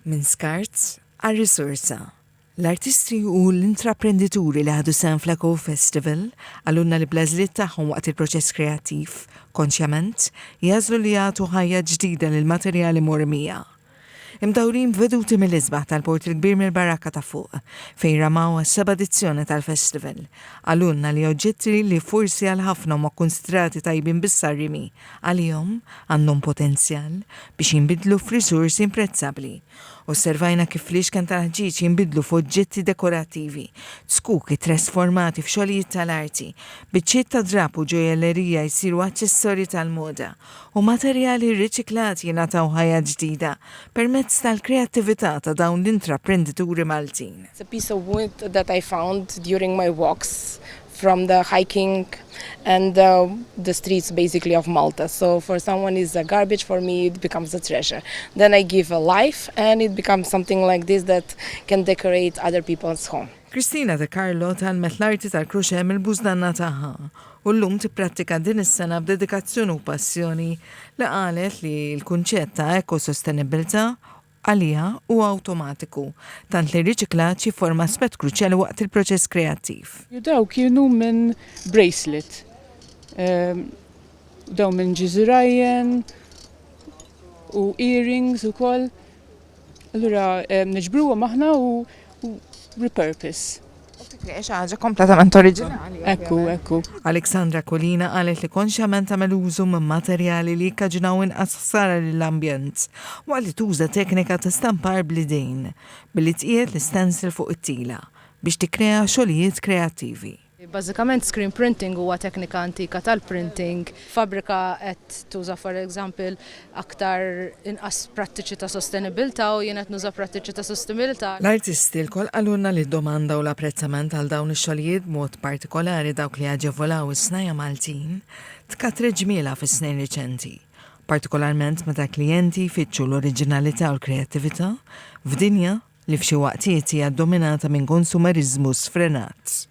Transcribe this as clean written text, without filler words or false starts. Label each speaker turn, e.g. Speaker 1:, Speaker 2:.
Speaker 1: Minn skart għal-risorsa. L-artisti u l-intraprendituri li ħadu sehem fl-Eco Festival għallunna li blażliet tagħhom waqt il-proċess kreattiv, konxjament, jażlu li jagħtu ħajja ġdida lil materjali mormija. Imdawrin veduti mill-isbaħ tal-port il-kbir mill-Baraka ta' fuq, fejn ramaw s-seba' edizzjoni tal-festival. Għalunna li oġġetti li forsi għal ħafna ma konsidrati tajbin bis-sarrimi għalihom għandhom potenzjal biex jinbidlu f'risursi imprezzabli. Osservajna kif fl-ixken tal-ħġiġ jinbidlu f'oġġetti dekorattivi, skuki trasformati f'xogħlijiet tal-arti, biċċiet ta' drap u ġojellerija jsiru aċċessorji tal-moda u materjali riċiklati jingħataw ħajja ġdida permezz tal-kreattività ta' dawn l-intraprendituri Maltin.
Speaker 2: It's a piece of wood that I found during my walks from the hiking and the streets basically of Malta. So for someone it's a garbage, for me it becomes a treasure. Then I give a life and it becomes something like this that can decorate other people's home.
Speaker 1: Kristina De Carlo talmet l-arti tal-kruċe mill-bużdanna tagħha u llum tipprattika din is-sena b'dedikazzjoni u passjoni li qalet li l-kunċett ta' ekosostenibilità għalija u automatiku, tant li riċiklaċi forma aspett kruċjali waqt il-proċess kreattiv.
Speaker 3: Daw kienu minn bracelet, daw minn ġizrajen u earrings u koll. Allura neġbruwa maħna u repurpose.
Speaker 1: Ħaġa kompletament oriġinali.
Speaker 3: Ekku.
Speaker 1: Aleksandra Kolina qalet li konxjament tagħmel użu minn materjali li jikkaġunaw inqas ħsara lill-ambjent waqt li tuża teknika ta' stampar bl-idejn billi tqiegħed l-stencil fuq it-tila biex tikkrea xogħlijiet kreattivi.
Speaker 4: Bażikament screen printing huwa teknika antika tal-printing. Fabrika qed tuża for example aktar inqas prattiċi ta' sostenibilità u jien qed nuża prattiċi ta' sostenibilità.
Speaker 1: L-artisti lkoll qalulna li d-domanda u l-apprezzament għal dawn ix-xogħlijiet mod partikolari dawk li jaġevolaw is-snajja Maltin tkatret ġmiela fis-snin riċenti, partikolarment meta klijenti jfittxu l-oriġinalità u l-kreattività f'dinja li f'xi waqtiet hija ddominata minn konsumerizmu sfrenat.